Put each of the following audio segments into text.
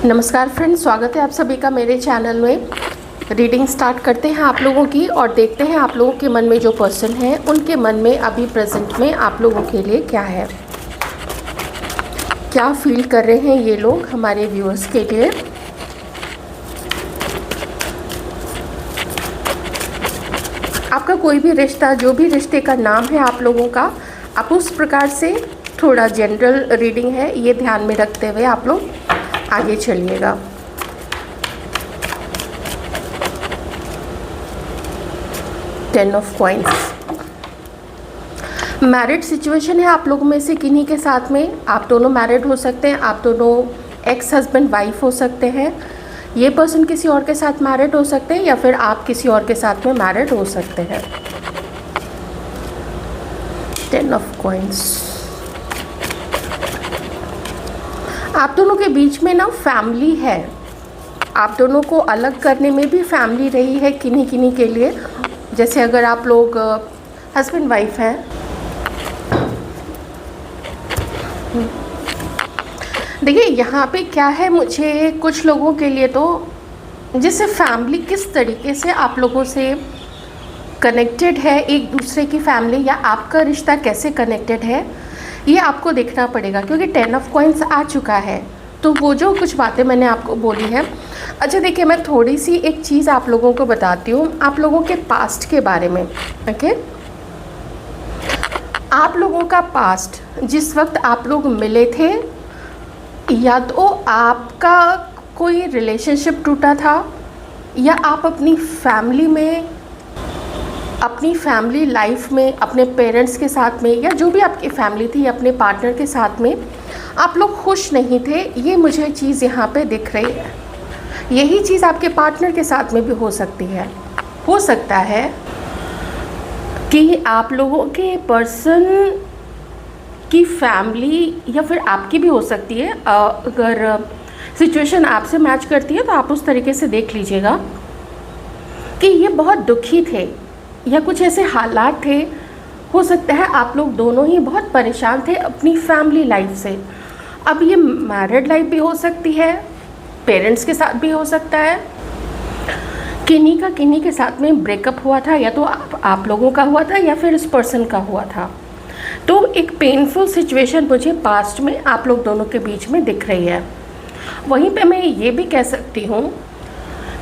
नमस्कार फ्रेंड्स, स्वागत है आप सभी का मेरे चैनल में। रीडिंग स्टार्ट करते हैं आप लोगों की और देखते हैं आप लोगों के मन में जो पर्सन है उनके मन में अभी प्रेजेंट में आप लोगों के लिए क्या है, क्या फील कर रहे हैं ये लोग हमारे व्यूअर्स के लिए। आपका कोई भी रिश्ता, जो भी रिश्ते का नाम है आप लोगों का, आप उस प्रकार से, थोड़ा जनरल रीडिंग है, ये ध्यान में रखते हुए आप लोग आगे चलिएगा। Ten of coins. Married situation है आप लोगों में से किन्हीं के साथ में। आप दोनों मैरिड हो सकते हैं, आप दोनों एक्स हस्बैंड वाइफ हो सकते हैं। ये पर्सन किसी और के साथ मैरिड हो सकते हैं या फिर आप किसी और के साथ में मैरिड हो सकते हैं। Ten of coins. आप दोनों के बीच में ना फैमिली है। आप दोनों को अलग करने में भी फैमिली रही है किन्हीं किन्हीं के लिए। जैसे अगर आप लोग हस्बैंड वाइफ हैं, देखिए यहाँ पे क्या है, मुझे कुछ लोगों के लिए तो जैसे फैमिली किस तरीके से आप लोगों से कनेक्टेड है, एक दूसरे की फैमिली या आपका रिश्ता कैसे कनेक्टेड है, ये आपको देखना पड़ेगा क्योंकि टेन ऑफ कॉइंस आ चुका है। तो वो जो कुछ बातें मैंने आपको बोली है। अच्छा देखिए, मैं थोड़ी सी एक चीज़ आप लोगों को बताती हूँ आप लोगों के पास्ट के बारे में। ओके, आप लोगों का पास्ट, जिस वक्त आप लोग मिले थे, या तो आपका कोई रिलेशनशिप टूटा था या आप अपनी फैमिली में, अपनी फैमिली लाइफ में, अपने पेरेंट्स के साथ में, या जो भी आपकी फैमिली थी अपने पार्टनर के साथ में आप लोग खुश नहीं थे। ये मुझे चीज़ यहाँ पे दिख रही है। यही चीज़ आपके पार्टनर के साथ में भी हो सकती है। हो सकता है कि आप लोगों के पर्सन की फैमिली, या फिर आपकी भी हो सकती है, अगर सिचुएशन आपसे मैच करती है तो आप उस तरीके से देख लीजिएगा कि ये बहुत दुखी थे या कुछ ऐसे हालात थे। हो सकता है आप लोग दोनों ही बहुत परेशान थे अपनी फैमिली लाइफ से। अब ये मैरिड लाइफ भी हो सकती है, पेरेंट्स के साथ भी हो सकता है, किन्हीं के साथ में ब्रेकअप हुआ था, या तो आप लोगों का हुआ था या फिर इस पर्सन का हुआ था। तो एक पेनफुल सिचुएशन मुझे पास्ट में आप लोग दोनों के बीच में दिख रही है। वहीं पे मैं ये भी कह सकती हूँ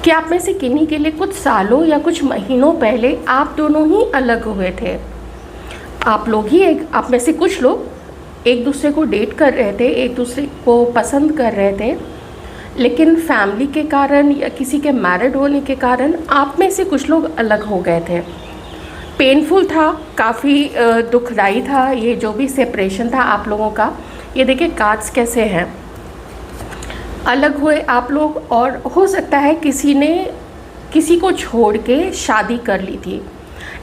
कि आप में से किन्हीं के लिए कुछ सालों या कुछ महीनों पहले आप दोनों ही अलग हुए थे। आप लोग ही, आप में से कुछ लोग एक दूसरे को डेट कर रहे थे, एक दूसरे को पसंद कर रहे थे, लेकिन फैमिली के कारण या किसी के मैरिड होने के कारण आप में से कुछ लोग अलग हो गए थे। पेनफुल था, काफ़ी दुखदाई था ये जो भी सेपरेशन था आप लोगों का। ये देखिए कार्ड्स कैसे हैं, अलग हुए आप लोग, और हो सकता है किसी ने किसी को छोड़ के शादी कर ली थी,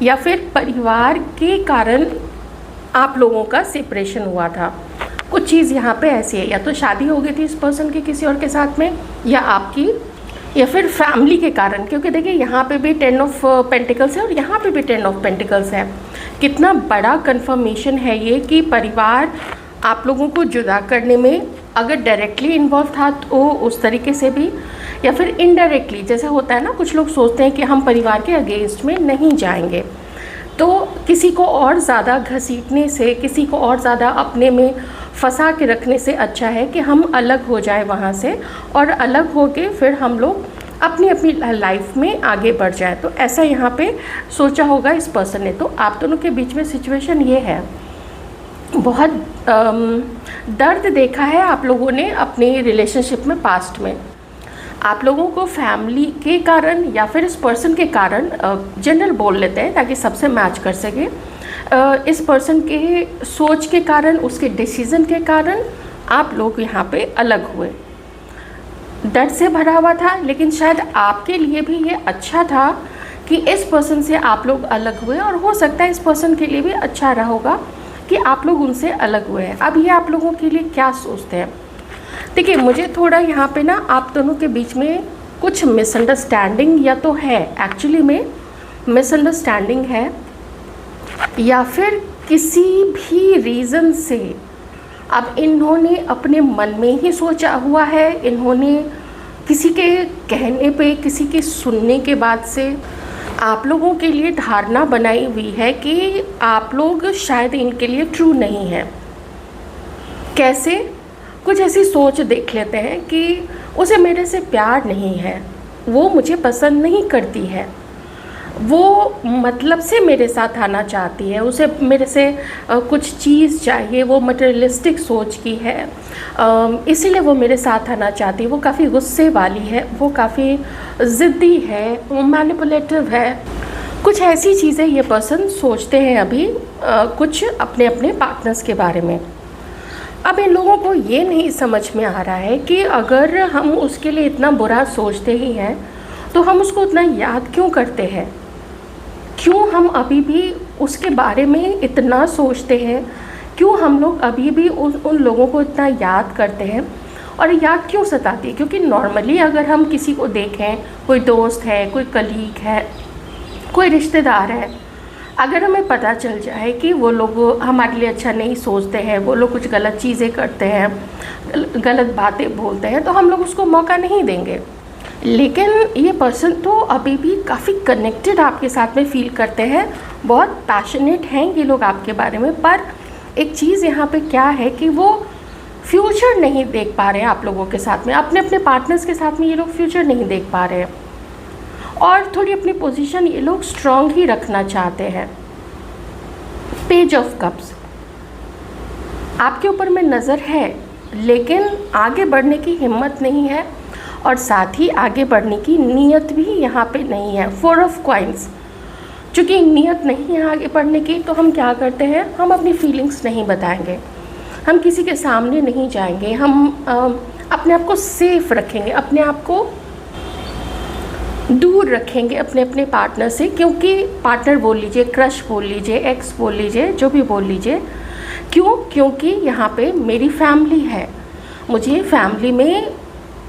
या फिर परिवार के कारण आप लोगों का सेपरेशन हुआ था। कुछ चीज़ यहाँ पे ऐसी है, या तो शादी हो गई थी इस पर्सन की किसी और के साथ में, या आपकी, या फिर फैमिली के कारण। क्योंकि देखिए यहाँ पे भी टेन ऑफ पेंटिकल्स है और यहाँ पे भी टेन ऑफ पेंटिकल्स है। कितना बड़ा कंफर्मेशन है ये कि परिवार आप लोगों को जुदा करने में अगर डायरेक्टली इन्वॉल्व था तो उस तरीके से भी, या फिर इनडायरेक्टली, जैसे होता है ना, कुछ लोग सोचते हैं कि हम परिवार के अगेंस्ट में नहीं जाएंगे, तो किसी को और ज़्यादा घसीटने से, किसी को और ज़्यादा अपने में फंसा के रखने से अच्छा है कि हम अलग हो जाए वहाँ से, और अलग हो के फिर हम लोग अपनी अपनी लाइफ में आगे बढ़ जाए। तो ऐसा यहाँ पे सोचा होगा इस पर्सन ने। तो आप दोनों के बीच में सिचुएशन ये है, बहुत दर्द देखा है आप लोगों ने अपनी रिलेशनशिप में पास्ट में। आप लोगों को फैमिली के कारण या फिर इस पर्सन के कारण, जनरल बोल लेते हैं ताकि सबसे मैच कर सके, इस पर्सन के सोच के कारण, उसके डिसीज़न के कारण आप लोग यहाँ पे अलग हुए। दर्द से भरा हुआ था, लेकिन शायद आपके लिए भी ये अच्छा था कि इस पर्सन से आप लोग अलग हुए, और हो सकता है इस पर्सन के लिए भी अच्छा रहा होगा कि आप लोग उनसे अलग हुए हैं। अब ये आप लोगों के लिए क्या सोचते हैं? देखिए मुझे थोड़ा यहाँ पे ना आप दोनों के बीच में कुछ मिसअंडरस्टैंडिंग या तो है, एक्चुअली में मिसअंडरस्टैंडिंग है, या फिर किसी भी रीज़न से अब इन्होंने अपने मन में ही सोचा हुआ है, इन्होंने किसी के कहने पे, किसी के सुनने के बाद से आप लोगों के लिए धारणा बनाई हुई है कि आप लोग शायद इनके लिए ट्रू नहीं हैं। कैसे? कुछ ऐसी सोच देख लेते हैं कि उसे मेरे से प्यार नहीं है, वो मुझे पसंद नहीं करती है, वो मतलब से मेरे साथ आना चाहती है, उसे मेरे से कुछ चीज़ चाहिए, वो मटेरियलिस्टिक सोच की है, इसीलिए वो मेरे साथ आना चाहती है, वो काफ़ी गुस्से वाली है, वो काफ़ी ज़िद्दी है, वो मैनिपुलेटिव है। कुछ ऐसी चीज़ें ये पर्सन सोचते हैं अभी कुछ अपने अपने पार्टनर्स के बारे में। अब इन लोगों को ये नहीं समझ में आ रहा है कि अगर हम उसके लिए इतना बुरा सोचते ही हैं तो हम उसको उतना याद क्यों करते हैं, क्यों हम अभी भी उसके बारे में इतना सोचते हैं, क्यों हम लोग अभी भी उन लोगों को इतना याद करते हैं और याद क्यों सताती है। क्योंकि नॉर्मली अगर हम किसी को देखें, कोई दोस्त है, कोई कलीग है, कोई रिश्तेदार है, अगर हमें पता चल जाए कि वो लोग हमारे लिए अच्छा नहीं सोचते हैं, वो लोग कुछ गलत चीज़ें करते हैं, गलत बातें बोलते हैं, तो हम लोग उसको मौका नहीं देंगे। लेकिन ये पर्सन तो अभी भी काफ़ी कनेक्टेड आपके साथ में फील करते हैं, बहुत पैशनेट हैं ये लोग आपके बारे में। पर एक चीज़ यहाँ पे क्या है कि वो फ्यूचर नहीं देख पा रहे हैं आप लोगों के साथ में, अपने अपने पार्टनर्स के साथ में ये लोग फ्यूचर नहीं देख पा रहे हैं और थोड़ी अपनी पोजीशन ये लोग स्ट्रॉन्ग ही रखना चाहते हैं। पेज ऑफ कप्स आपके ऊपर में नज़र है, लेकिन आगे बढ़ने की हिम्मत नहीं है और साथ ही आगे बढ़ने की नीयत भी यहाँ पे नहीं है। 4 ऑफ कॉइन्स, चूँकि नीयत नहीं है आगे बढ़ने की, तो हम क्या करते हैं, हम अपनी फीलिंग्स नहीं बताएंगे, हम किसी के सामने नहीं जाएंगे, हम अपने आप को सेफ रखेंगे, अपने आप को दूर रखेंगे अपने अपने पार्टनर से। क्योंकि पार्टनर बोल लीजिए, क्रश बोल लीजिए, एक्स बोल लीजिए, जो भी बोल लीजिए। क्यों? क्योंकि यहाँ पे मेरी फैमिली है, मुझे फैमिली में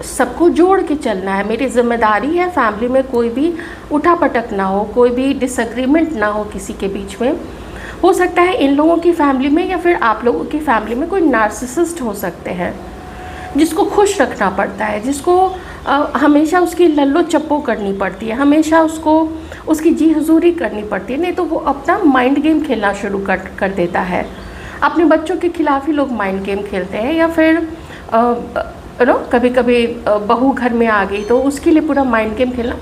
सबको जोड़ के चलना है, मेरी जिम्मेदारी है फैमिली में कोई भी उठापटक ना हो, कोई भी डिसएग्रीमेंट ना हो किसी के बीच में। हो सकता है इन लोगों की फैमिली में या फिर आप लोगों की फैमिली में कोई नार्सिसिस्ट हो सकते हैं जिसको खुश रखना पड़ता है, जिसको हमेशा उसकी लल्लो चप्पो करनी पड़ती है, हमेशा उसको उसकी जी हुजूरी करनी पड़ती है, नहीं तो वो अपना माइंड गेम खेलना शुरू कर देता है। अपने बच्चों के खिलाफ ही लोग माइंड गेम खेलते हैं, या फिर कभी कभी बहू घर में आ गई तो उसके लिए पूरा माइंड गेम खेलना,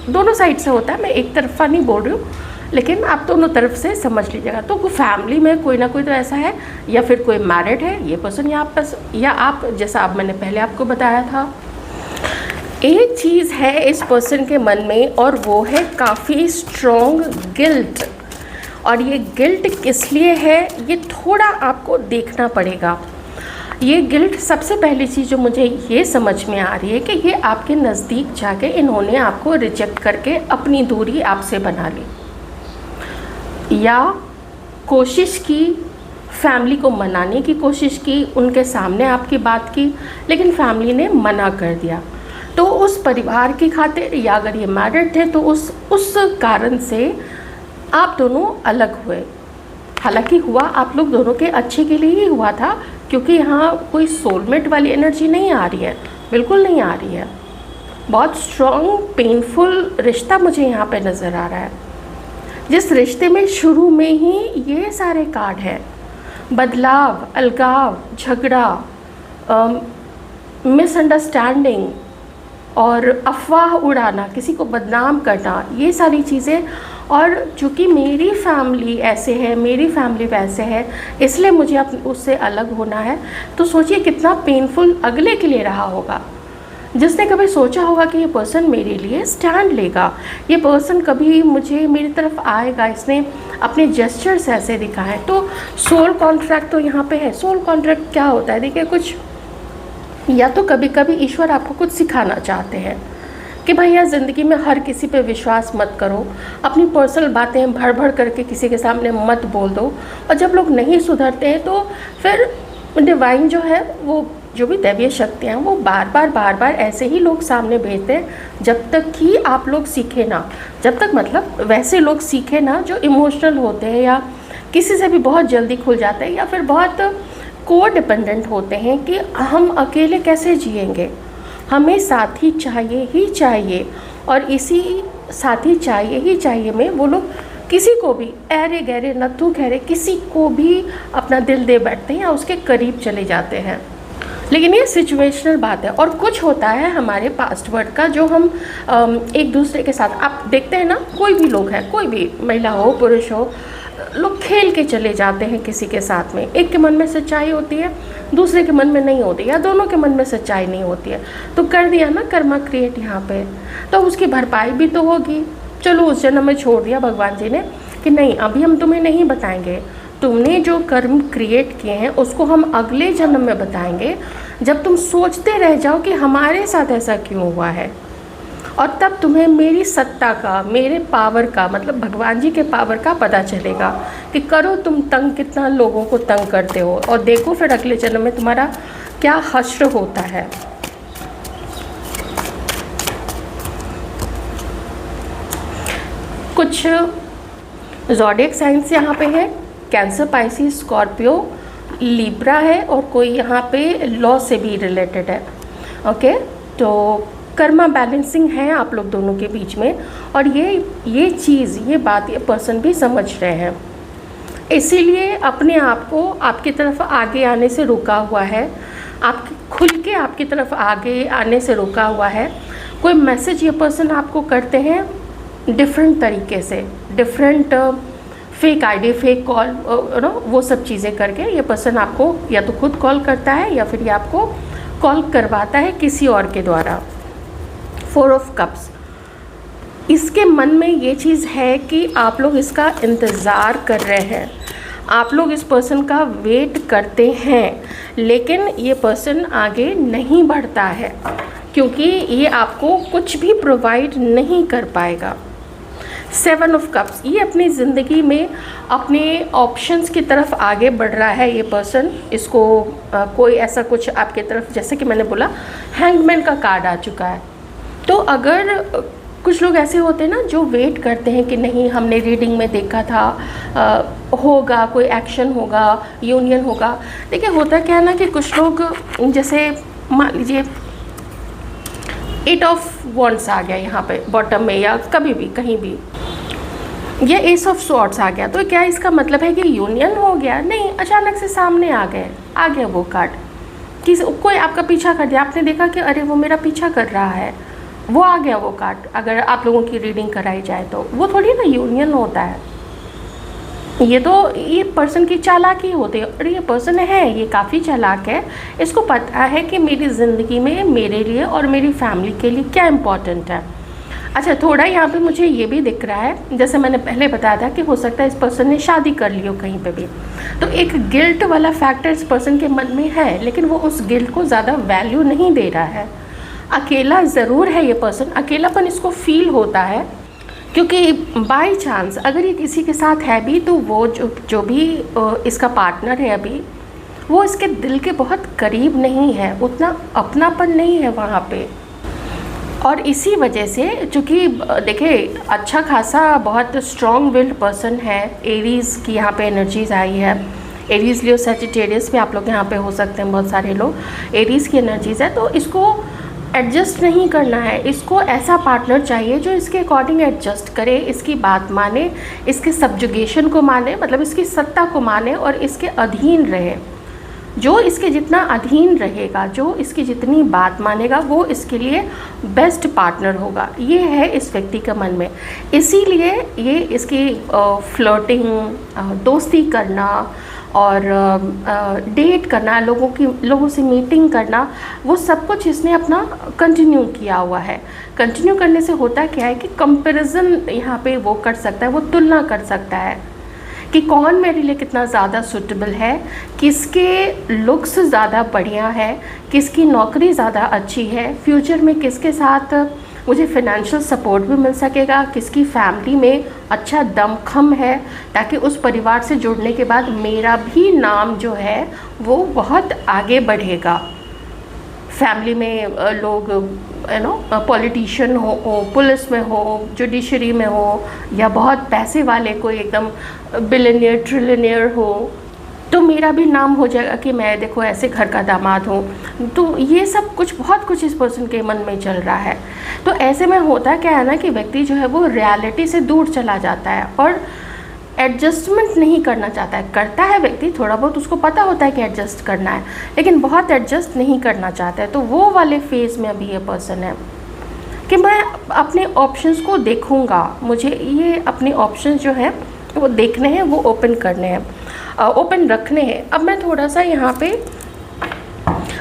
दोनों साइड से होता है, मैं एक तरफा नहीं बोल रही हूँ, लेकिन आप दोनों तरफ से समझ लीजिएगा। तो फैमिली में कोई ना कोई तो ऐसा है, या फिर कोई मैरिड है ये पर्सन, या आप जैसा अब मैंने पहले आपको बताया था। एक चीज़ है इस पर्सन के मन में और वो है काफ़ी स्ट्रॉन्ग गिल्ट। और ये गिल्ट किस लिए है ये थोड़ा आपको देखना पड़ेगा। ये गिल्ट, सबसे पहली चीज़ जो मुझे ये समझ में आ रही है कि ये आपके नज़दीक जाके इन्होंने आपको रिजेक्ट करके अपनी दूरी आपसे बना ली, या कोशिश की, फैमिली को मनाने की कोशिश की, उनके सामने आपकी बात की, लेकिन फैमिली ने मना कर दिया। तो उस परिवार की खातिर, या अगर ये मैरिड थे तो उस कारण से आप दोनों अलग हुए। हालांकि हुआ आप लोग दोनों के अच्छे के लिए ही हुआ था, क्योंकि यहाँ कोई सोलमेट वाली एनर्जी नहीं आ रही है, बिल्कुल नहीं आ रही है। बहुत स्ट्रॉन्ग पेनफुल रिश्ता मुझे यहाँ पे नज़र आ रहा है, जिस रिश्ते में शुरू में ही ये सारे कार्ड हैं, बदलाव, अलगाव, झगड़ा, मिसअंडरस्टैंडिंग और अफवाह उड़ाना, किसी को बदनाम करना, ये सारी चीज़ें। और चूँकि मेरी फैमिली ऐसे है, मेरी फैमिली वैसे है, इसलिए मुझे अब उससे अलग होना है। तो सोचिए कितना पेनफुल अगले के लिए रहा होगा, जिसने कभी सोचा होगा कि ये पर्सन मेरे लिए स्टैंड लेगा, ये पर्सन कभी मेरी तरफ आएगा, इसने अपने जेस्चर्स ऐसे दिखाए। तो सोल कॉन्ट्रैक्ट तो यहाँ पे है। सोल कॉन्ट्रैक्ट क्या होता है? देखिए, कुछ या तो कभी कभी ईश्वर आपको कुछ सिखाना चाहते हैं कि भैया ज़िंदगी में हर किसी पे विश्वास मत करो, अपनी पर्सनल बातें भड़ भड़ करके किसी के सामने मत बोल दो। और जब लोग नहीं सुधरते हैं तो फिर डिवाइन जो है, वो जो भी दैवीय शक्तियाँ हैं, वो बार बार ऐसे ही लोग सामने भेजते हैं, जब तक कि आप लोग सीखे ना। जब तक मतलब वैसे लोग सीखे ना जो इमोशनल होते हैं, या किसी से भी बहुत जल्दी खुल जाते हैं, या फिर बहुत को डिपेंडेंट होते हैं कि हम अकेले कैसे जिएंगे, हमें साथी चाहिए ही चाहिए। और इसी साथी चाहिए ही चाहिए में वो लोग किसी को भी ऐरे गहरे नत्थु खैरे किसी को भी अपना दिल दे बैठते हैं या उसके करीब चले जाते हैं। लेकिन ये सिचुएशनल बात है। और कुछ होता है हमारे पास्ट वर्ड का जो हम एक दूसरे के साथ, आप देखते हैं ना, कोई भी लोग हैं, कोई भी महिला हो पुरुष हो, लोग खेल के चले जाते हैं किसी के साथ में। एक के मन में सच्चाई होती है, दूसरे के मन में नहीं होती, या दोनों के मन में सच्चाई नहीं होती है, तो कर दिया ना कर्मा क्रिएट यहाँ पे, तो उसकी भरपाई भी तो होगी। चलो उस जन्म में छोड़ दिया भगवान जी ने कि नहीं अभी हम तुम्हें नहीं बताएंगे, तुमने जो कर्म क्रिएट किए हैं उसको हम अगले जन्म में बताएंगे, जब तुम सोचते रह जाओ कि हमारे साथ ऐसा क्यों हुआ है। और तब तुम्हें मेरी सत्ता का, मेरे पावर का, मतलब भगवान जी के पावर का पता चलेगा कि करो तुम तंग, कितना लोगों को तंग करते हो, और देखो फिर अगले जन्म में तुम्हारा क्या हश्र होता है। कुछ ज़ोडिएक साइंस यहाँ पे है, कैंसर, पाइसिस, स्कॉर्पियो, लिब्रा है, और कोई यहाँ पे लॉ से भी रिलेटेड है। ओके, तो कर्मा बैलेंसिंग है आप लोग दोनों के बीच में, और ये चीज़, ये बात, ये पर्सन भी समझ रहे हैं, इसीलिए अपने आप को आपकी तरफ आगे आने से रुका हुआ है, आप खुल के आपकी तरफ आगे आने से रुका हुआ है। कोई मैसेज ये पर्सन आपको करते हैं डिफरेंट तरीके से, different fake ID, fake call, वो सब चीज़ें करके ये पर्सन आपको या तो खुद कॉल करता है या फिर ये आपको कॉल करवाता है किसी और के द्वारा। 4 ऑफ कप्स, इसके मन में ये चीज़ है कि आप लोग इसका इंतज़ार कर रहे हैं, आप लोग इस पर्सन का वेट करते हैं, लेकिन ये पर्सन आगे नहीं बढ़ता है क्योंकि ये आपको कुछ भी प्रोवाइड नहीं कर पाएगा। 7 ऑफ कप्स, ये अपनी ज़िंदगी में अपने ऑप्शंस की तरफ आगे बढ़ रहा है ये पर्सन। इसको कोई ऐसा कुछ आपके तरफ, जैसे कि मैंने बोला, हैंगमैन का कार्ड आ चुका है। तो अगर कुछ लोग ऐसे होते हैं ना जो वेट करते हैं कि नहीं हमने रीडिंग में देखा था, होगा कोई एक्शन होगा, यूनियन होगा। देखिए होता क्या है ना कि कुछ लोग, जैसे मान लीजिए 8 ऑफ वॉन्ड्स आ गया यहाँ पे बॉटम में, या कभी भी कहीं भी ये एस ऑफ स्वॉर्ड्स आ गया, तो क्या इसका मतलब है कि यूनियन हो गया? नहीं, अचानक से सामने आ गया वो कार्ड कि कोई आपका पीछा कर दिया, आपने देखा कि अरे वो मेरा पीछा कर रहा है, वो आ गया वो कार्ड। अगर आप लोगों की रीडिंग कराई जाए तो वो थोड़ी ना यूनियन होता है, ये पर्सन की चालाकी होती है। और ये पर्सन है, ये काफ़ी चालाक है, इसको पता है कि मेरी ज़िंदगी में मेरे लिए और मेरी फैमिली के लिए क्या इम्पोर्टेंट है। अच्छा, थोड़ा यहाँ पे मुझे ये भी दिख रहा है, जैसे मैंने पहले बताया था कि हो सकता है इस पर्सन ने शादी कर ली हो कहीं पे भी, तो एक गिल्ट वाला फैक्टर इस पर्सन के मन में है, लेकिन वो उस गिल्ट को ज़्यादा वैल्यू नहीं दे रहा है। अकेला ज़रूर है ये पर्सन, अकेलापन इसको फील होता है, क्योंकि बाय चांस अगर ये किसी के साथ है भी तो वो जो भी इसका पार्टनर है अभी, वो इसके दिल के बहुत करीब नहीं है, उतना अपनापन नहीं है वहाँ पे। और इसी वजह से, चूँकि देखिए अच्छा खासा बहुत स्ट्रॉन्ग विल्ड पर्सन है, एरीज़ की यहाँ पे एनर्जीज आई है, एरीज़ लियो सजिटेरियस भी आप लोग यहाँ पे हो सकते हैं, बहुत सारे लोग एरीज़ की एनर्जीज है। तो इसको एडजस्ट नहीं करना है, इसको ऐसा पार्टनर चाहिए जो इसके अकॉर्डिंग एडजस्ट करे, इसकी बात माने, इसके सब्जुगेशन को माने, मतलब इसकी सत्ता को माने और इसके अधीन रहे। जो इसके जितना अधीन रहेगा, जो इसकी जितनी बात मानेगा, वो इसके लिए बेस्ट पार्टनर होगा। ये है इस व्यक्ति के मन में, इसीलिए ये इसकी फ्लर्टिंग, दोस्ती करना और डेट करना, लोगों से मीटिंग करना, वो सब कुछ इसने अपना कंटिन्यू किया हुआ है। कंटिन्यू करने से होता क्या है कि कंपैरिजन यहाँ पे वो कर सकता है, वो तुलना कर सकता है कि कौन मेरे लिए कितना ज़्यादा सूटेबल है, किसके लुक्स ज़्यादा बढ़िया है, किसकी नौकरी ज़्यादा अच्छी है, फ्यूचर में किसके साथ मुझे फाइनेंशियल सपोर्ट भी मिल सकेगा, किसकी फैमिली में अच्छा दमखम है, ताकि उस परिवार से जुड़ने के बाद मेरा भी नाम जो है वो बहुत आगे बढ़ेगा। फैमिली में लोग पॉलिटिशियन हो, पुलिस में हो, जुडिशरी में हो, या बहुत पैसे वाले कोई एकदम बिलियनियर ट्रिलियनियर हो, तो मेरा भी नाम हो जाएगा कि मैं देखो ऐसे घर का दामाद हूँ। तो ये सब कुछ बहुत कुछ इस पर्सन के मन में चल रहा है। तो ऐसे में होता क्या है ना कि व्यक्ति जो है वो रियलिटी से दूर चला जाता है और एडजस्टमेंट नहीं करना चाहता है। करता है व्यक्ति थोड़ा बहुत, उसको पता होता है कि एडजस्ट करना है, लेकिन बहुत एडजस्ट नहीं करना चाहता है। तो वो वाले फेज़ में अभी ये पर्सन है कि मैं अपने ऑप्शंस को देखूँगा, मुझे ये अपने ऑप्शंस जो हैं वो देखने हैं, वो ओपन करने हैं, ओपन रखने हैं। अब मैं थोड़ा सा यहाँ पे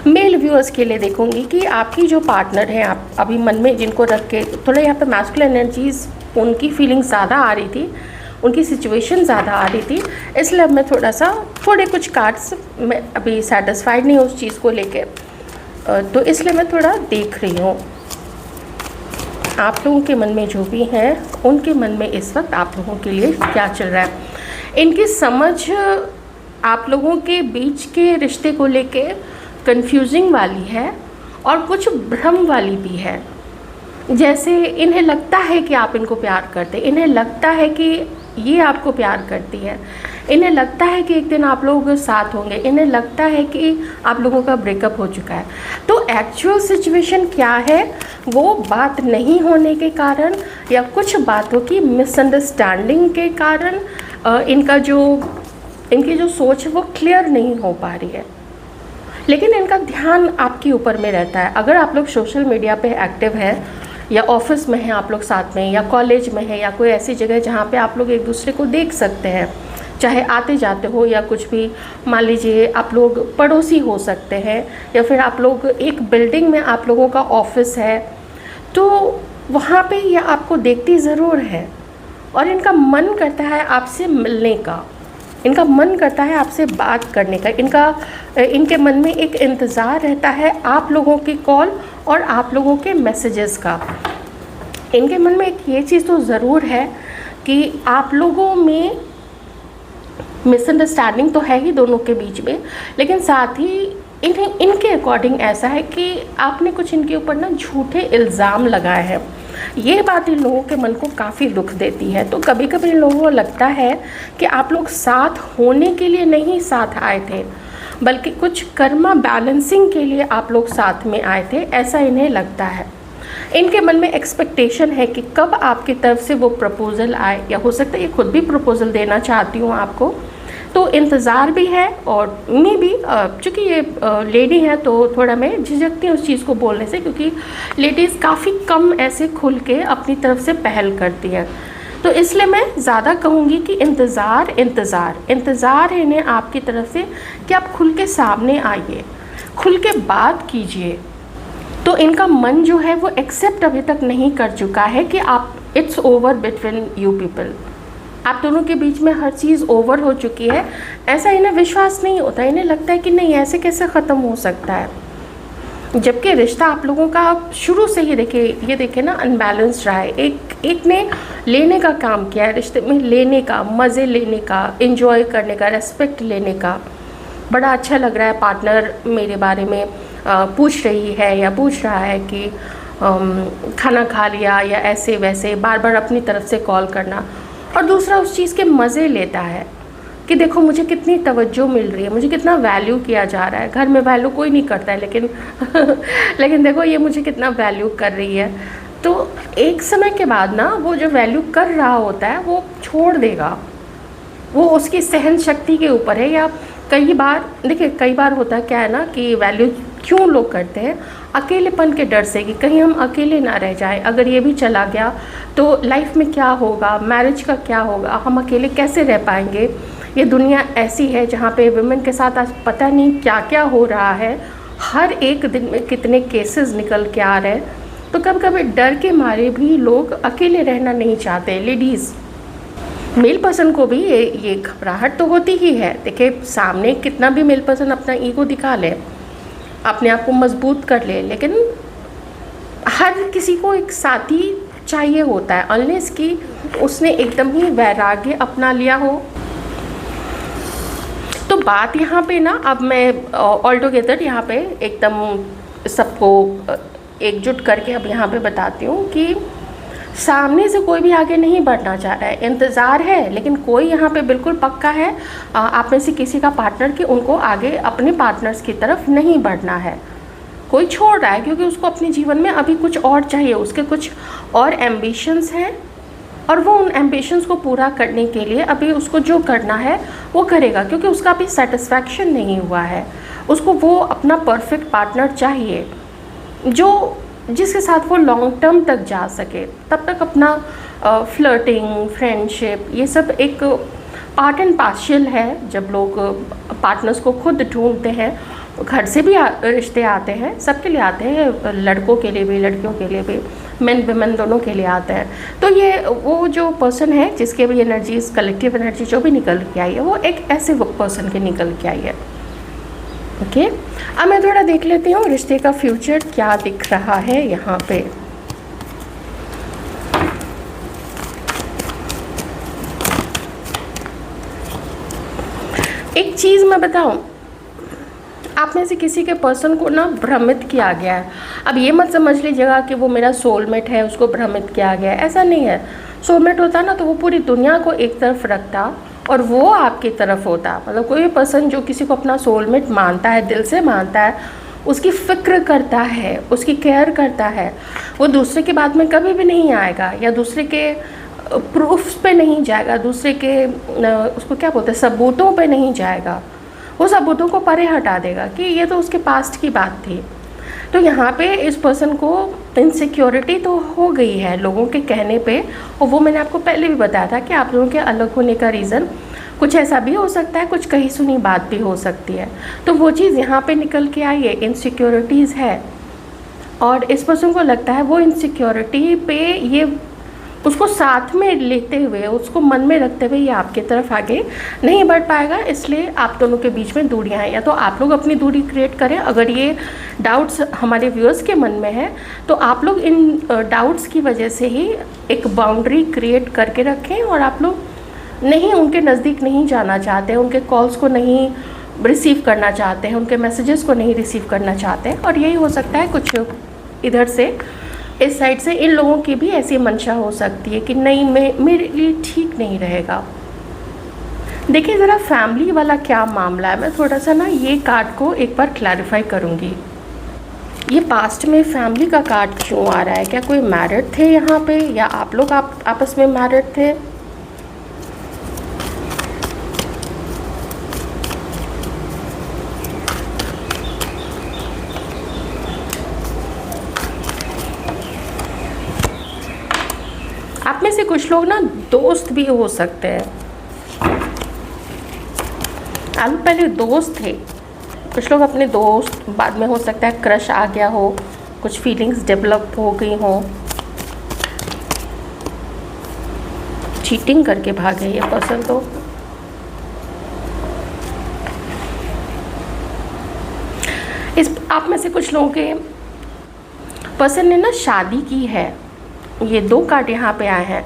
मेल व्यूअर्स के लिए देखूंगी कि आपकी जो पार्टनर हैं, आप अभी मन में जिनको रख के थोड़ा यहाँ पे मैस्कुलिन एनर्जीज, उनकी फीलिंग ज़्यादा आ रही थी, उनकी सिचुएशन ज़्यादा आ रही थी, इसलिए अब मैं थोड़े कुछ कार्ड्स, मैं अभी सेटिस्फाइड नहीं हूँ उस चीज़ को लेके, तो इसलिए मैं थोड़ा देख रही हूँ आप लोगों के मन में जो भी हैं, उनके मन में इस वक्त आप लोगों के लिए क्या चल रहा है। इनकी समझ आप लोगों के बीच के रिश्ते को लेके कंफ्यूजिंग वाली है और कुछ भ्रम वाली भी है। जैसे इन्हें लगता है कि आप इनको प्यार करते, इन्हें लगता है कि ये आपको प्यार करती है, इन्हें लगता है कि एक दिन आप लोग साथ होंगे, इन्हें लगता है कि आप लोगों का ब्रेकअप हो चुका है। तो एक्चुअल सिचुएशन क्या है, वो बात नहीं होने के कारण या कुछ बातों की मिसअंडरस्टैंडिंग के कारण इनकी जो सोच है वो क्लियर नहीं हो पा रही है। लेकिन इनका ध्यान आपके ऊपर में रहता है। अगर आप लोग सोशल मीडिया पे एक्टिव है या ऑफिस में हैं आप लोग साथ में, या कॉलेज में है, या कोई ऐसी जगह जहाँ पे आप लोग एक दूसरे को देख सकते हैं, चाहे आते जाते हो या कुछ भी, मान लीजिए आप लोग पड़ोसी हो सकते हैं, या फिर आप लोग एक बिल्डिंग में आप लोगों का ऑफिस है, तो वहाँ पे ये आपको देखती ज़रूर है और इनका मन करता है आपसे मिलने का, इनका मन करता है आपसे बात करने का, इनके मन में एक इंतज़ार रहता है आप लोगों की कॉल और आप लोगों के मैसेजेस का। इनके मन में एक ये चीज़ तो ज़रूर है कि आप लोगों में मिसअंडरस्टैंडिंग तो है ही दोनों के बीच में, लेकिन साथ ही इनके अकॉर्डिंग ऐसा है कि आपने कुछ इनके ऊपर ना झूठे इल्ज़ाम लगाए हैं। ये बात इन लोगों के मन को काफ़ी दुख देती है। तो कभी कभी इन लोगों को लगता है कि आप लोग साथ होने के लिए नहीं साथ आए थे, बल्कि कुछ कर्मा बैलेंसिंग के लिए आप लोग साथ में आए थे, ऐसा इन्हें लगता है। इनके मन में एक्सपेक्टेशन है कि कब आपकी तरफ से वो प्रपोज़ल आए, या हो सकता है ये खुद भी प्रपोज़ल देना चाहती हूँ आपको, तो इंतज़ार भी है। और मैं भी चूँकि ये लेडी है तो थोड़ा मैं झिझकती हूँ उस चीज़ को बोलने से, क्योंकि लेडीज़ काफ़ी कम ऐसे खुल के अपनी तरफ से पहल करती है। तो इसलिए मैं ज़्यादा कहूँगी कि इंतज़ार है इन्हें आपकी तरफ से कि आप खुल के सामने आइए, खुल के बात कीजिए। तो इनका मन जो है वो एक्सेप्ट अभी तक नहीं कर चुका है कि आप it's over between you people, आप दोनों के बीच में हर चीज़ ओवर हो चुकी है। ऐसा इन्हें विश्वास नहीं होता, इन्हें लगता है कि नहीं ऐसे कैसे ख़त्म हो सकता है, जबकि रिश्ता आप लोगों का शुरू से ही देखिए ना अनबैलेंस्ड रहा है। एक ने लेने का काम किया है, रिश्ते में लेने का, मज़े लेने का, एंजॉय करने का, रेस्पेक्ट लेने का। बड़ा अच्छा लग रहा है, पार्टनर मेरे बारे में पूछ रही है या पूछ रहा है कि खाना खा लिया, या ऐसे वैसे बार बार अपनी तरफ से कॉल करना। और दूसरा उस चीज़ के मज़े लेता है कि देखो मुझे कितनी तवज्जो मिल रही है, मुझे कितना वैल्यू किया जा रहा है। घर में वैल्यू कोई नहीं करता है, लेकिन लेकिन देखो ये मुझे कितना वैल्यू कर रही है। तो एक समय के बाद ना वो जो वैल्यू कर रहा होता है वो छोड़ देगा, वो उसकी सहन शक्ति के ऊपर है। या कई बार होता है क्या है ना कि वैल्यू क्यों लोग करते हैं, अकेलेपन के डर से कि कहीं हम अकेले ना रह जाएं, अगर ये भी चला गया तो लाइफ में क्या होगा, मैरिज का क्या होगा, हम अकेले कैसे रह पाएंगे। ये दुनिया ऐसी है जहाँ पे वुमेन के साथ आज पता नहीं क्या क्या हो रहा है, हर एक दिन में कितने केसेस निकल के आ रहे हैं। तो कभी कभी डर के मारे भी लोग अकेले रहना नहीं चाहते। लेडीज़, मेल पर्सन को भी ये घबराहट तो होती ही है। देखिए सामने कितना भी मेल पर्सन अपना ईगो दिखा ले, अपने आप को मजबूत कर ले, लेकिन हर किसी को एक साथी चाहिए होता है, अनलेस कि उसने एकदम ही वैराग्य अपना लिया हो। तो बात यहाँ पे ना, अब मैं ऑल टुगेदर यहाँ पे एकदम सबको एकजुट करके अब यहाँ पे बताती हूँ कि सामने से कोई भी आगे नहीं बढ़ना चाह रहा है, इंतज़ार है, लेकिन कोई यहाँ पे बिल्कुल पक्का है आप में से किसी का पार्टनर कि उनको आगे अपने पार्टनर्स की तरफ नहीं बढ़ना है। कोई छोड़ रहा है क्योंकि उसको अपने जीवन में अभी कुछ और चाहिए, उसके कुछ और एम्बिशंस हैं और वो उन एम्बिशंस को पूरा करने के लिए अभी उसको जो करना है वो करेगा, क्योंकि उसका अभी सेटिस्फैक्शन नहीं हुआ है। उसको वो अपना परफेक्ट पार्टनर चाहिए जो जिसके साथ वो लॉन्ग टर्म तक जा सके। तब तक अपना फ्लर्टिंग, फ्रेंडशिप, ये सब एक पार्ट एंड पार्शियल है। जब लोग पार्टनर्स को खुद ढूंढते हैं, घर से भी रिश्ते आते हैं, सबके लिए आते हैं, लड़कों के लिए भी लड़कियों के लिए भी, मेन वुमेन दोनों के लिए आते हैं। तो ये वो जो पर्सन है जिसके भी एनर्जीज, कलेक्टिव एनर्जी जो भी निकल के आई है, वो एक ऐसे पर्सन के निकल के आई है। ओके, अब मैं थोड़ा देख लेती हूँ रिश्ते का फ्यूचर क्या दिख रहा है यहाँ पे। एक चीज़ मैं बताऊँ, आप में से किसी के पर्सन को ना भ्रमित किया गया है। अब ये मत समझ लीजिएगा कि वो मेरा सोलमेट है, उसको भ्रमित किया गया है, ऐसा नहीं है। सोलमेट होता ना तो वो पूरी दुनिया को एक तरफ रखता और वो आपकी तरफ होता। मतलब कोई भी पर्सन जो किसी को अपना सोलमेट मानता है, दिल से मानता है, उसकी फ़िक्र करता है, उसकी केयर करता है, वो दूसरे की बात में कभी भी नहीं आएगा या दूसरे के प्रूफ्स पे नहीं जाएगा, दूसरे के उसको क्या बोलते हैं, सबूतों पे नहीं जाएगा। वो सबूतों को परे हटा देगा कि ये तो उसके पास्ट की बात थी। तो यहाँ पे इस पर्सन को इनसिक्योरिटी तो हो गई है लोगों के कहने पे, और वो मैंने आपको पहले भी बताया था कि आप लोगों के अलग होने का रीज़न कुछ ऐसा भी हो सकता है, कुछ कहीं सुनी बात भी हो सकती है। तो वो चीज़ यहाँ पे निकल के आई है, इनसिक्योरिटीज़ है, और इस पर्सन को लगता है वो इनसिक्योरिटी पे ये उसको साथ में लेते हुए, उसको मन में रखते हुए ये आपकी तरफ आगे नहीं बढ़ पाएगा। इसलिए आप दोनों के बीच में दूरियां हैं, या तो आप लोग अपनी दूरी क्रिएट करें। अगर ये डाउट्स हमारे व्यूअर्स के मन में है तो आप लोग इन डाउट्स की वजह से ही एक बाउंड्री क्रिएट करके रखें, और आप लोग नहीं, उनके नज़दीक नहीं जाना चाहते, उनके कॉल्स को नहीं रिसीव करना चाहते हैं, उनके मैसेजेस को नहीं रिसीव करना चाहते हैं। और यही हो सकता है कुछ इधर से, इस साइड से इन लोगों की भी ऐसी मंशा हो सकती है कि नहीं, मेरे लिए ठीक नहीं रहेगा। देखिए ज़रा फैमिली वाला क्या मामला है, मैं थोड़ा सा ना ये कार्ड को एक बार क्लैरिफाई करूँगी। ये पास्ट में फैमिली का कार्ड क्यों आ रहा है? क्या कोई मैरिड थे यहाँ पे, या आप लोग आपस में मैरिड थे? आप में से कुछ लोग ना दोस्त भी हो सकते हैं। आप पहले दोस्त थे, कुछ लोग अपने दोस्त, बाद में हो सकता है क्रश आ गया हो, कुछ फीलिंग्स डेवलप हो गई हो, चीटिंग करके भागे ये पर्सन। तो इस आप में से कुछ लोगों के पर्सन ने ना शादी की है। ये दो कार्ड यहाँ पे आए हैं।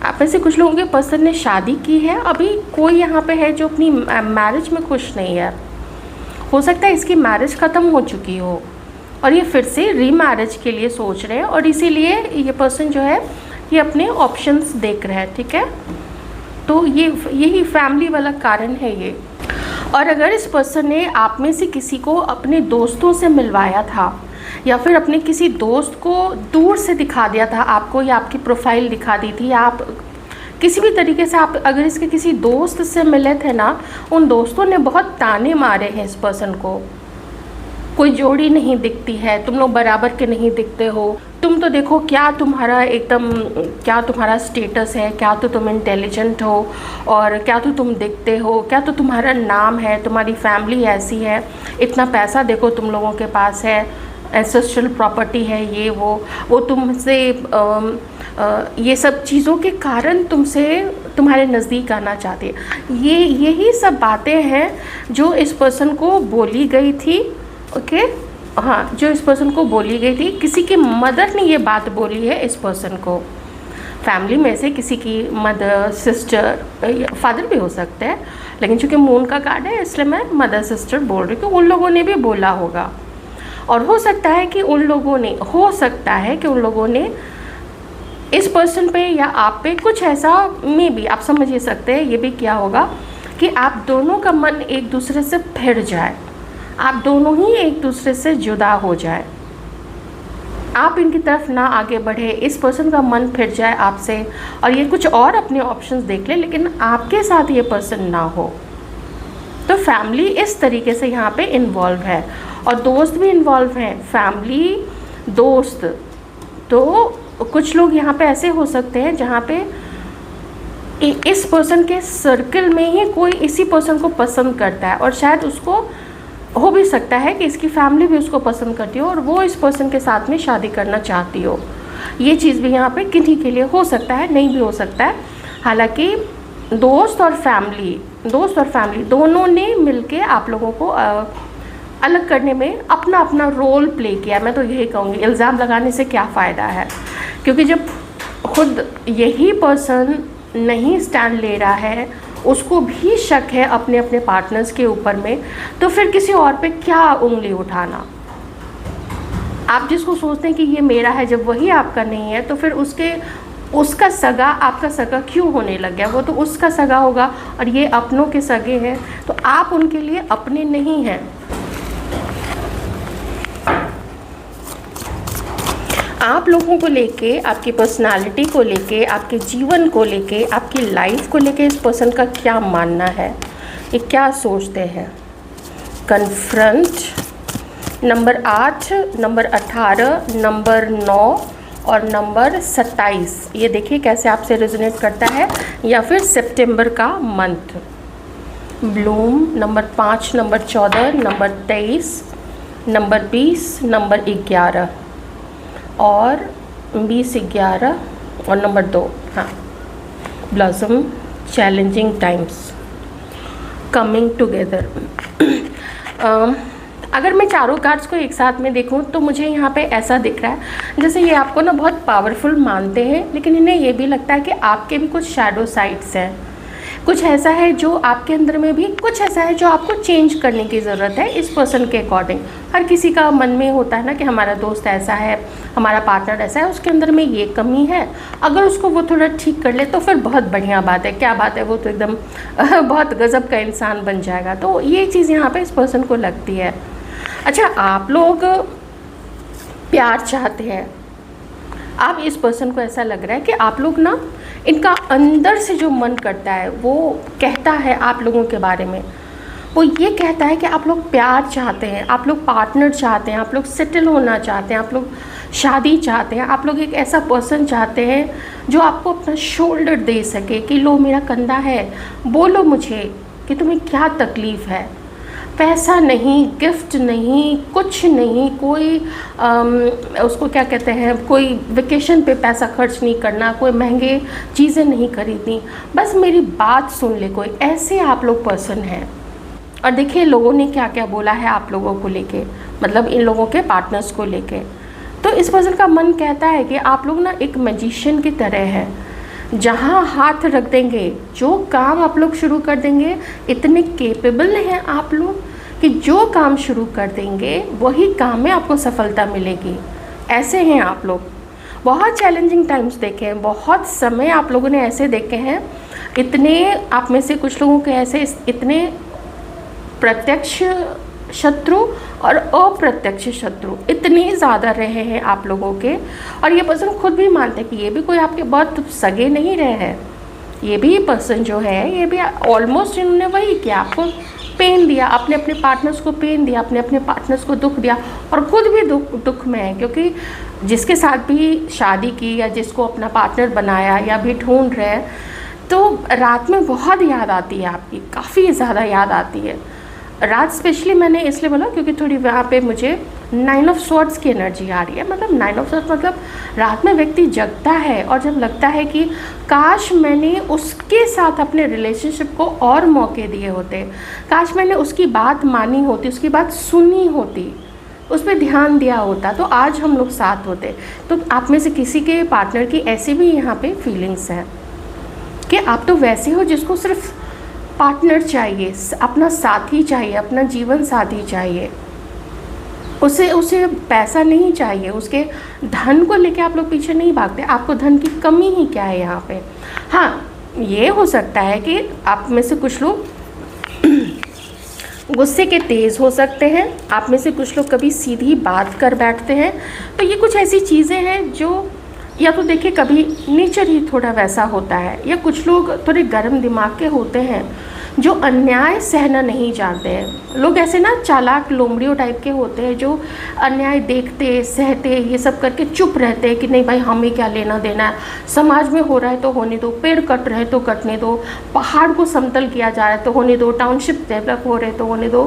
आप में से कुछ लोगों के पर्सन ने शादी की है। अभी कोई यहाँ पे है जो अपनी मैरिज में खुश नहीं है। हो सकता है इसकी मैरिज ख़त्म हो चुकी हो और ये फिर से रीमैरिज के लिए सोच रहे हैं, और इसीलिए ये पर्सन जो है ये अपने ऑप्शंस देख रहे हैं। ठीक है, तो यही फैमिली वाला कारण है ये। और अगर इस पर्सन ने आप में से किसी को अपने दोस्तों से मिलवाया था, या फिर अपने किसी दोस्त को दूर से दिखा दिया था आपको, या आपकी प्रोफाइल दिखा दी थी, या आप किसी भी तरीके से आप अगर इसके किसी दोस्त से मिले थे ना, उन दोस्तों ने बहुत ताने मारे हैं इस पर्सन को। कोई जोड़ी नहीं दिखती है, तुम लोग बराबर के नहीं दिखते हो, तुम तो देखो क्या तुम्हारा एकदम, क्या तुम्हारा स्टेटस है, क्या तो तुम इंटेलिजेंट हो, और क्या तो तुम दिखते हो, क्या तो तुम्हारा नाम है, तुम्हारी फैमिली ऐसी है, इतना पैसा देखो तुम लोगों के पास है, एंसेस्ट्रल प्रॉपर्टी है, ये वो तुमसे ये सब चीज़ों के कारण तुमसे तुम्हारे नज़दीक आना चाहते हैं। यही सब बातें हैं जो इस पर्सन को बोली गई थी। ओके, हाँ, जो इस पर्सन को बोली गई थी। किसी की मदर ने ये बात बोली है इस पर्सन को, फैमिली में से किसी की मदर, सिस्टर, फादर भी हो सकते हैं, लेकिन चूँकि मून का कार्ड है इसलिए मैं मदर सिस्टर बोल रही हूँ कि उन लोगों ने भी बोला होगा। और हो सकता है कि उन लोगों ने इस पर्सन पे या आप पे कुछ ऐसा में भी आप समझ ही सकते हैं, ये भी क्या होगा कि आप दोनों का मन एक दूसरे से फिर जाए, आप दोनों ही एक दूसरे से जुदा हो जाए, आप इनकी तरफ ना आगे बढ़े, इस पर्सन का मन फिर जाए आपसे और ये कुछ और अपने ऑप्शंस देख ले, लेकिन आपके साथ ये पर्सन ना हो। तो फैमिली इस तरीके से यहाँ पे इन्वॉल्व है और दोस्त भी इन्वॉल्व हैं, फैमिली दोस्त। तो कुछ लोग यहाँ पे ऐसे हो सकते हैं जहाँ पे इस पर्सन के सर्कल में ही कोई इसी पर्सन को पसंद करता है और शायद उसको हो भी सकता है कि इसकी फैमिली भी उसको पसंद करती हो और वो इस पर्सन के साथ में शादी करना चाहती हो। ये चीज़ भी यहाँ पे किन्हीं के लिए हो सकता है, नहीं भी हो सकता है। हालांकि दोस्त और फैमिली दोनों ने मिलके आप लोगों को अलग करने में अपना अपना रोल प्ले किया। मैं तो यही कहूँगी, इल्ज़ाम लगाने से क्या फ़ायदा है, क्योंकि जब खुद यही पर्सन नहीं स्टैंड ले रहा है, उसको भी शक है अपने अपने पार्टनर्स के ऊपर में, तो फिर किसी और पे क्या उंगली उठाना। आप जिसको सोचते हैं कि ये मेरा है, जब वही आपका नहीं है तो फिर उसका सगा आपका सगा क्यों होने लग गया? वो तो उसका सगा होगा और ये अपनों के सगे हैं, तो आप उनके लिए अपने नहीं हैं। आप लोगों को लेके, आपकी पर्सनालिटी को लेके, आपके जीवन को लेके, आपकी लाइफ को लेके इस पर्सन का क्या मानना है, ये क्या सोचते हैं। कन्फ्रंट नंबर 8, नंबर 18, नंबर 9 और नंबर 27, ये देखिए कैसे आपसे रेजोनेट करता है, या फिर सितंबर का month. Bloom number 5, number 14, number 23, number 20, number 11 और 20, 11 और नंबर 2। हाँ, blossom, challenging times, coming together. अगर मैं चारों कार्ड्स को एक साथ में देखूं तो मुझे यहाँ पे ऐसा दिख रहा है जैसे ये आपको ना बहुत पावरफुल मानते हैं, लेकिन इन्हें ये भी लगता है कि आपके भी कुछ शैडो साइड्स हैं, कुछ ऐसा है जो आपके अंदर में भी कुछ ऐसा है जो आपको चेंज करने की ज़रूरत है इस पर्सन के अकॉर्डिंग। हर किसी का मन में होता है ना कि हमारा दोस्त ऐसा है, हमारा पार्टनर ऐसा है, उसके अंदर में ये कमी है, अगर उसको वो थोड़ा ठीक कर ले तो फिर बहुत बढ़िया बात है। क्या बात है, वो तो एकदम बहुत गज़ब का इंसान बन जाएगा। तो ये चीज़ यहाँ पे इस पर्सन को लगती है। अच्छा, आप लोग प्यार चाहते हैं, आप इस पर्सन को ऐसा लग रहा है कि आप लोग ना, इनका अंदर से जो मन करता है वो कहता है आप लोगों के बारे में, वो ये कहता है कि आप लोग प्यार चाहते हैं, आप लोग पार्टनर चाहते हैं, आप लोग सेटल होना चाहते हैं, आप लोग शादी चाहते हैं, आप लोग एक ऐसा पर्सन चाहते हैं जो आपको अपना शोल्डर दे सके कि लो मेरा कंधा है, बोलो मुझे कि तुम्हें क्या तकलीफ़ है। पैसा नहीं, गिफ्ट नहीं, कुछ नहीं, कोई उसको क्या कहते हैं, कोई वेकेशन पे पैसा खर्च नहीं करना, कोई महंगे चीज़ें नहीं खरीदनी, बस मेरी बात सुन ले कोई, ऐसे आप लोग पर्सन हैं। और देखिए लोगों ने क्या क्या बोला है आप लोगों को लेके, मतलब इन लोगों के पार्टनर्स को लेके। तो इस पर्सन का मन कहता है कि आप लोग ना एक मैजिशियन की तरह हैं, जहाँ हाथ रख देंगे, जो काम आप लोग शुरू कर देंगे, इतने केपेबल हैं आप लोग कि जो काम शुरू कर देंगे वही काम में आपको सफलता मिलेगी। ऐसे हैं आप लोग। बहुत चैलेंजिंग टाइम्स देखे हैं, बहुत समय आप लोगों ने ऐसे देखे हैं, इतने आप में से कुछ लोगों के ऐसे इतने प्रत्यक्ष शत्रु और अप्रत्यक्ष शत्रु इतने ज़्यादा रहे हैं आप लोगों के। और ये पर्सन खुद भी मानते हैं कि ये भी कोई आपके बहुत सगे नहीं रहे हैं। ये भी पर्सन जो है, ये भी ऑलमोस्ट इन्होंने वही किया, आपको पेन दिया, अपने अपने पार्टनर्स को पेन दिया, अपने अपने पार्टनर्स को दुख दिया, और खुद भी दुख में है, क्योंकि जिसके साथ भी शादी की या जिसको अपना पार्टनर बनाया या भी ढूंढ रहे हैं, तो रात में बहुत याद आती है आपकी, काफ़ी ज़्यादा याद आती है रात। स्पेशली मैंने इसलिए बोला क्योंकि थोड़ी वहाँ पे मुझे 9 ऑफ स्वॉर्ड्स की एनर्जी आ रही है। मतलब 9 ऑफ स्वॉर्ड्स मतलब रात में व्यक्ति जगता है और जब लगता है कि काश मैंने उसके साथ अपने रिलेशनशिप को और मौके दिए होते, काश मैंने उसकी बात मानी होती, उसकी बात सुनी होती, उस पर ध्यान दिया होता, तो आज हम लोग साथ होते। तो आप में से किसी के पार्टनर की ऐसी भी यहाँ पे फीलिंग्स हैं कि आप तो वैसे हो जिसको सिर्फ पार्टनर चाहिए, अपना साथी चाहिए, अपना जीवन साथी चाहिए। उसे उसे पैसा नहीं चाहिए, उसके धन को लेके आप लोग पीछे नहीं भागते। आपको धन की कमी ही क्या है यहाँ पे। हाँ, ये हो सकता है कि आप में से कुछ लोग गुस्से के तेज़ हो सकते हैं, आप में से कुछ लोग कभी सीधी बात कर बैठते हैं। तो ये कुछ ऐसी चीज़ें हैं जो, या तो देखिए कभी नेचर ही थोड़ा वैसा होता है, या कुछ लोग थोड़े गर्म दिमाग के होते हैं जो अन्याय सहना नहीं जानते हैं। लोग ऐसे ना चालाक लोमड़ियों टाइप के होते हैं जो अन्याय देखते सहते ये सब करके चुप रहते हैं कि नहीं भाई हमें क्या लेना देना है, समाज में हो रहा है तो होने दो, पेड़ कट रहे तो कटने दो, पहाड़ को समतल किया जा रहा है तो होने दो, टाउनशिप डेवलप हो रहे तो होने दो,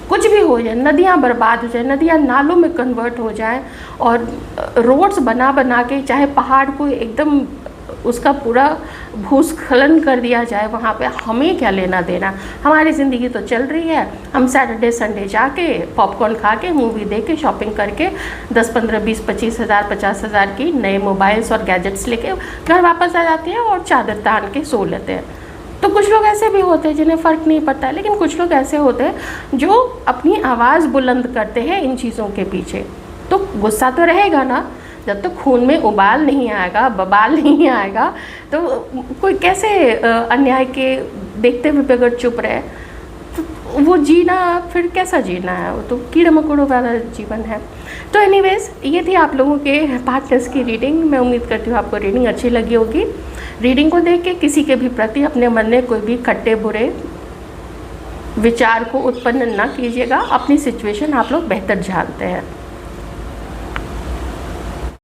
कुछ भी हो जाए, नदियाँ बर्बाद हो जाए, नदियाँ नालों में कन्वर्ट हो जाए, और रोड्स बना बना के चाहे पहाड़ को एकदम उसका पूरा भूस्खलन कर दिया जाए, वहाँ पे हमें क्या लेना देना। हमारी ज़िंदगी तो चल रही है, हम सैटरडे संडे जाके पॉपकॉर्न खा के मूवी देख के शॉपिंग करके 10 15 20 25 हज़ार 50 हज़ार की नए मोबाइल्स और गैजेट्स लेके घर वापस आ जाते हैं और चादर तान के सो लेते हैं। तो कुछ लोग ऐसे भी होते हैं जिन्हें फ़र्क नहीं पड़ता है, लेकिन कुछ लोग ऐसे होते हैं जो अपनी आवाज़ बुलंद करते हैं इन चीज़ों के पीछे। तो गुस्सा तो रहेगा ना, जब तक खून में उबाल नहीं आएगा, बवाल नहीं आएगा, तो कोई कैसे अन्याय के देखते हुए अगर चुप रहे, तो वो जीना फिर कैसा जीना है, वो तो कीड़े मकोड़ों वाला जीवन है। तो एनीवेज, ये थी आप लोगों के पार्टनर्स की रीडिंग। मैं उम्मीद करती हूँ आपको रीडिंग अच्छी लगी होगी। रीडिंग को देख के किसी के भी प्रति अपने मन में कोई भी खट्टे बुरे विचार को उत्पन्न ना कीजिएगा, अपनी सिचुएशन आप लोग बेहतर जानते हैं।